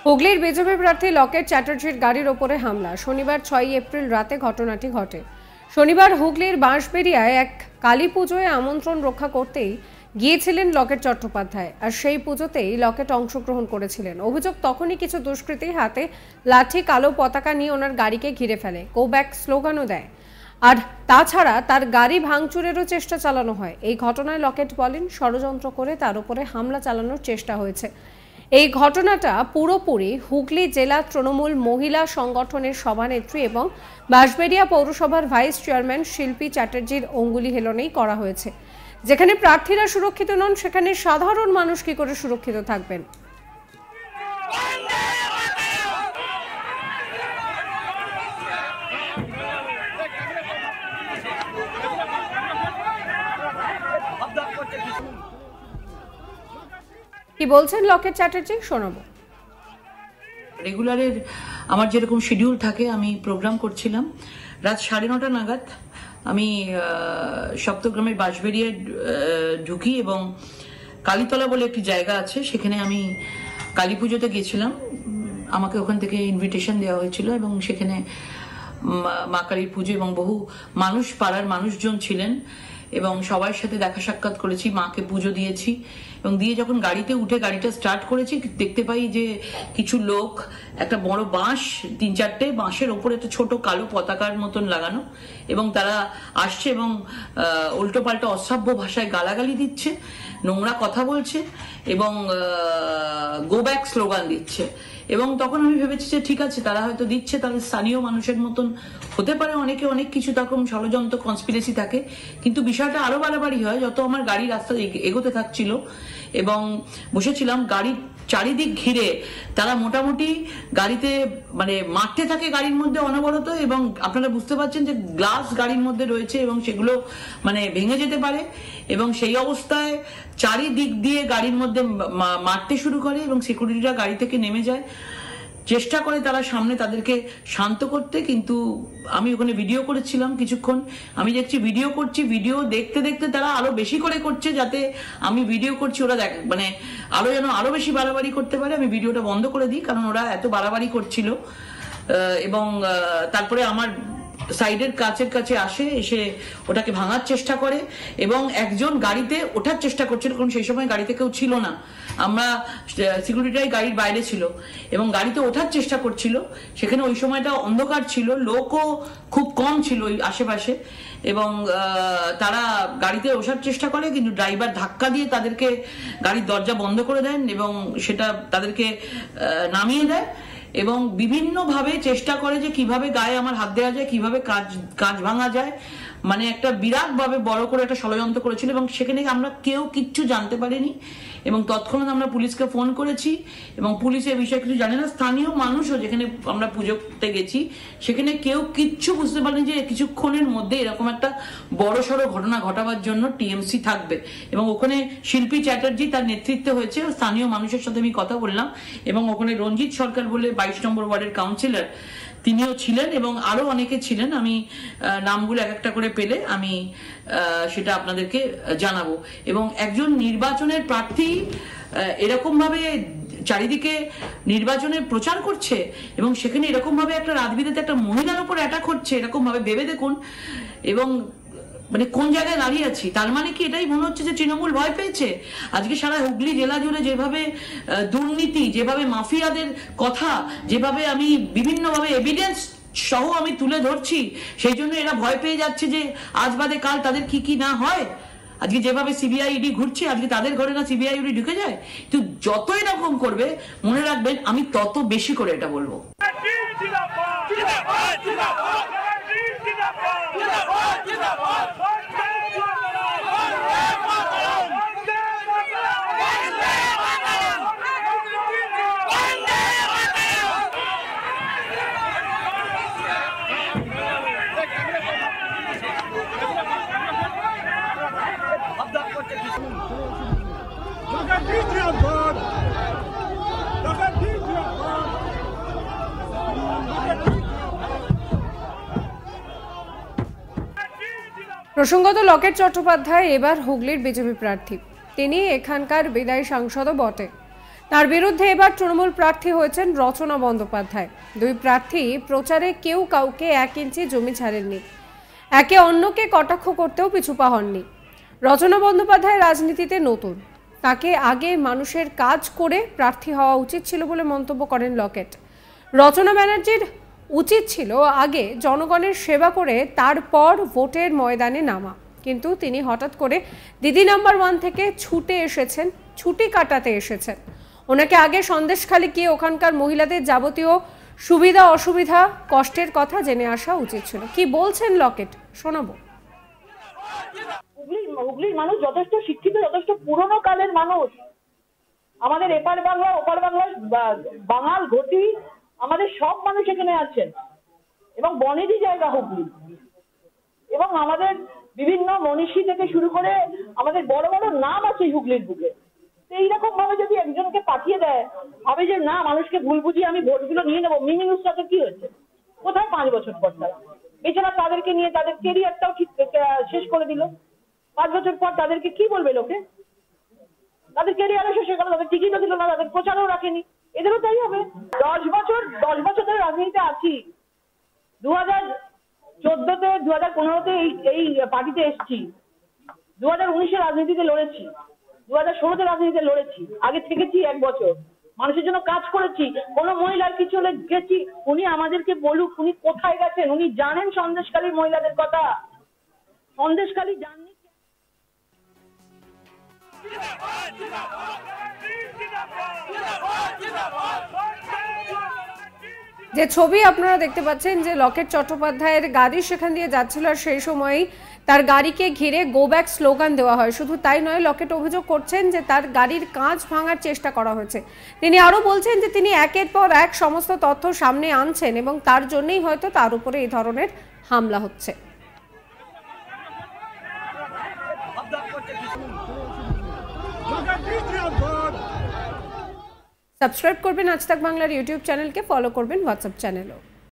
হুগলির বিজেপি প্রার্থী লকেট চ্যাটার্জির গাড়ির ওপরে হামলা। শনিবার 6 এপ্রিল রাতে ঘটনাটি ঘটে। শনিবার হুগলির বাঁশবেড়িয়ায় এক কালী পুজোয় আমন্ত্রণ রক্ষা করতেই গিয়েছিলেন লকেট চট্টোপাধ্যায়, আর সেই পুজোতেই লকেট অংশগ্রহণ করেছিলেন। অভিযোগ, তখনই কিছু দুষ্কৃতী হাতে লাঠি, কালো পতাকা নিয়ে ওনার গাড়িকে ঘিরে ফেলে, গো ব্যাক স্লোগানও দেয়, আর তাছাড়া তার গাড়ি ভাঙচুরেরও চেষ্টা চালানো হয়। এই ঘটনায় লকেট বলেন, ষড়যন্ত্র করে তার উপরে হামলা চালানোর চেষ্টা হয়েছে। এই ঘটনাটা পুরোপুরি হুগলি জেলা তৃণমূল মহিলা সংগঠনের সভানেত্রী এবং বাঁশবেড়িয়া পৌরসভার ভাইস চেয়ারম্যান শিল্পী চ্যাটার্জির অঙ্গুলি হেলনেই করা হয়েছে। যেখানে প্রার্থীরা সুরক্ষিত নন, সেখানে সাধারণ মানুষ কি করে সুরক্ষিত থাকবেন? কি বলছেন লকেট চ্যাটার্জি, শোনাবো। রেগুলারের আমার যেরকম শিডিউল থাকে, আমি প্রোগ্রাম করছিলাম। রাত 9:30 নাগাদ আমি সপ্তগ্রামের বাঁশবেড়িয়ায় ঢুকি এবং কালীতলা বলে একটি জায়গা আছে, সেখানে আমি কালী পুজোতে গেছিলাম। আমাকে ওখান থেকে ইনভিটেশন দেওয়া হয়েছিল এবং সেখানে মা কালীর পুজো এবং বহু মানুষ, পাড়ার মানুষজন ছিলেন এবং সবার সাথে দেখা সাক্ষাৎ করেছি, মাকে পুজো দিয়েছি এবং দিয়ে যখন গাড়িতে উঠে গাড়িটা স্টার্ট করেছি, দেখতে পাই যে কিছু লোক একটা বড় বাঁশ, 3-4টে বাঁশের ওপরে একটা ছোট কালো পতাকার মতন লাগানো, এবং তারা আসছে এবং উল্টো পাল্টা অসভ্য ভাষায় গালাগালি দিচ্ছে, নোংরা কথা বলছে এবং গো ব্যাক স্লোগান দিচ্ছে। এবং তখন আমি ভেবেছি যে ঠিক আছে, তারা হয়তো দিচ্ছে, তাদের স্থানীয় মানুষের মতন হতে পারে, অনেকে অনেক কিছু তখন ষড়যন্ত্র, কনস্পিরেসি থাকে। কিন্তু বিষয়টা আরো বাড়াবাড়ি হয় যত আমার গাড়ি রাস্তা এগোতে থাকছিল এবং বসেছিলাম। গাড়ির চারিদিক ঘিরে তারা মোটামুটি গাড়িতে মানে মারতে থাকে গাড়ির মধ্যে অনবরত, এবং আপনারা বুঝতে পারছেন যে গ্লাস গাড়ির মধ্যে রয়েছে এবং সেগুলো মানে ভেঙে যেতে পারে। এবং সেই অবস্থায় চারিদিক দিয়ে গাড়ির মধ্যে মারতে শুরু করে এবং সিকিউরিটিরা গাড়ি থেকে নেমে যায়। চেষ্টা করে তারা সামনে তাদেরকে শান্ত করতে, কিন্তু আমি ওখানে ভিডিও করেছিলাম কিছুক্ষণ। আমি দেখছি ভিডিও করছি, ভিডিও দেখতে দেখতে তারা আরো বেশি করে করছে, যাতে আমি ভিডিও করছি ওরা দেখ মানে আরো বেশি বাড়াবাড়ি করতে পারে। আমি ভিডিওটা বন্ধ করে দিই, কারণ ওরা এত বাড়াবাড়ি করছিল। এবং তারপরে আমার সাইডের কাছের কাছে আসে, এসে ওটাকে ভাঙার চেষ্টা করে এবং একজন গাড়িতে ওঠার চেষ্টা করছিল, কারণ সেই সময় গাড়িতে কেউ ছিল না, আমরা সিকিউরিটিরাই গাড়ির বাইরে ছিল এবং গাড়িতে ওঠার চেষ্টা করছিল। সেখানে ওই সময়টা অন্ধকার ছিল, লোকও খুব কম ছিল ওই আশেপাশে, এবং তারা গাড়িতে ওঠার চেষ্টা করে, কিন্তু ড্রাইভার ধাক্কা দিয়ে তাদেরকে গাড়ির দরজা বন্ধ করে দেন এবং সেটা তাদেরকে নামিয়ে দেয় এবং বিভিন্নভাবে চেষ্টা করে যে কিভাবে গায়ে আমার হাত দেওয়া যায়, কিভাবে কাঁচ ভাঙা যায়। মানে একটা বিরাট ভাবে বড় করে একটা ষড়যন্ত্র করেছিল এবং সেখানে আমরা কেউ কিচ্ছু জানতে পারিনি এবং তৎক্ষণাৎ আমরা পুলিশকে ফোন করেছি এবং পুলিশ এই বিষয়ে কিছু জানে না। স্থানীয় মানুষও, যেখানে আমরা পুজো করতে গেছি, সেখানে কেউ কিচ্ছু বুঝতে পারেনি যে কিছুক্ষণের মধ্যে এরকম একটা বড় সড়ো ঘটনা ঘটাবার জন্য টিএমসি থাকবে। এবং ওখানে শিল্পী চ্যাটার্জি, তার নেতৃত্বে হয়েছে, স্থানীয় মানুষের সাথে আমি কথা বললাম এবং ওখানে রঞ্জিত সরকার বলে 22 নম্বর ওয়ার্ডের কাউন্সিলর, তিনিও ছিলেন এবং আরো অনেকে ছিলেন। আমি নামগুলো এক একটা করে পেলে আমি সেটা আপনাদেরকে জানাবো। এবং একজন নির্বাচনের প্রার্থী এরকম ভাবে চারিদিকে নির্বাচনের প্রচার করছে এবং সেখানে এরকম ভাবে একটা রাতবিরেতে একটা মহিলার উপর অ্যাটাক হচ্ছে, এরকম ভাবে ভেবে দেখুন। এবং মানে কোন জায়গায় দাঁড়িয়ে আছি, তার মানে কি এটাই মনে হচ্ছে যে তৃণমূল ভয় পেয়েছে? আজকে সারা হুগলি জেলা জুড়ে যেভাবে দুর্নীতি, যেভাবে মাফিয়াদের কথা, যেভাবে আমি বিভিন্নভাবে এভিডেন্স সহ আমি তুলে ধরছি, সেই জন্য এরা ভয় পেয়ে যাচ্ছে যে আজ বাদে কাল তাদের কি কি না হয়। আজকে যেভাবে সিবিআই ইডি ঘুরছে, আজকে তাদের ঘরে না সিবিআই ইডি ঢুকে যায়। কিন্তু যত এরকম করবে, মনে রাখবেন আমি তত বেশি করে এটা বলবো। প্রসঙ্গত লকেট চট্টোপাধ্যায় এবার হুগলির বিজেপি প্রার্থী। তিনি এখানকার বিদায়ী সাংসদও বটে। তার বিরুদ্ধে এবার তৃণমূল প্রার্থী হয়েছেন রচনা বন্দ্যোপাধ্যায়। দুই প্রার্থী প্রচারে কেউ কাউকে 1 ইঞ্চি জমি ছাড়েননি, একে অন্যকে কটাক্ষ করতেও পিছুপা হননি। রচনা বন্দ্যোপাধ্যায় রাজনীতিতে নতুন, তাকে আগে মানুষের কাজ করে প্রার্থী হওয়া উচিত ছিল বলে মন্তব্য করেন লকেট। রচনা ব্যানার্জির উচিত ছিল আগে জনগণের সেবা করে তারপর ভোটের ময়দানে নামা, কিন্তু তিনি হঠাৎ করে দিদি নাম্বার 1 থেকে ছুটি কাটাতে এসেছেন। ওনাকে আগে সন্দেশখালি গিয়ে ওখানকার মহিলাদের যাবতীয় সুবিধা অসুবিধা কষ্টের কথা জেনে আসা উচিত ছিল। কি বলছেন লকেট শোনাবো। হুগলির মানুষ যথেষ্ট শিক্ষিত, যথেষ্ট পুরনো কালের মানুষ। আমাদের এপার বাংলা ওপার বাংলার বাঙাল ঘটি আমাদের সব মানুষ এখানে আছেন এবং বনেরই জায়গা হুগলি। এবং আমাদের বিভিন্ন মনীষী থেকে শুরু করে আমাদের বড় বড় নাম আছে হুগলির বুকে। এইরকম ভাবে যদি একজনকে পাঠিয়ে দেয়, ভাবে যে না মানুষকে ভুল বুঝিয়ে আমি ভোটগুলো নিয়ে নেবো, মিনি নুসরাতে কি হয়েছে? কোথায় 5 বছর পর তারা? এছাড়া তাদেরকে নিয়ে তাদের কেরিয়ারটাও ঠিক শেষ করে দিল। 5 বছর পর তাদেরকে কি বলবে লোকে? তাদের কেরিয়ারও শেষ হয়ে গেল, তাদের টিকিটও দিল না, তাদের প্রচারও রাখেনি। এদেরও তাই হবে। 10 বছর ধরে রাজনীতিতে আছি। 2014-তে 2015-তে এই পার্টিতে এসেছি। 2019-এ রাজনীতিতে লড়েছি, 2016-তে রাজনীতিতে লড়েছি, আগে থেকেছি 1 বছর, মানুষের জন্য কাজ করেছি। কোনো মহিলার কিছু হলে গেছি, উনি আমাদেরকে বলুক উনি কোথায় গেছেন। উনি জানেন সন্দেশখালীর মহিলাদের কথা, সন্দেশখালী জাননি। যে ছবি আপনারা দেখতে পাচ্ছেন যে লকেট চট্টোপাধ্যায়ের গাড়ি সেখান দিয়ে যাচ্ছিল, আর সেই সময়ই তার গাড়িকে ঘিরে গো ব্যাক স্লোগান দেওয়া হয়। শুধু তাই নয়, লকেট অভিযোগ করছেন যে তার গাড়ির কাঁচ ভাঙার চেষ্টা করা হয়েছে। তিনি আরও বলছেন যে তিনি একের পর এক সমস্ত তথ্য সামনে আনছেন এবং তার জন্যই হয়তো তার উপরে এই ধরনের হামলা হচ্ছে। সাবস্ক্রাইব করবেন আজ তাক বাংলার ইউটিউব চ্যানেলকে, ফলো করবেন হোয়াটসঅ্যাপ চ্যানেলও।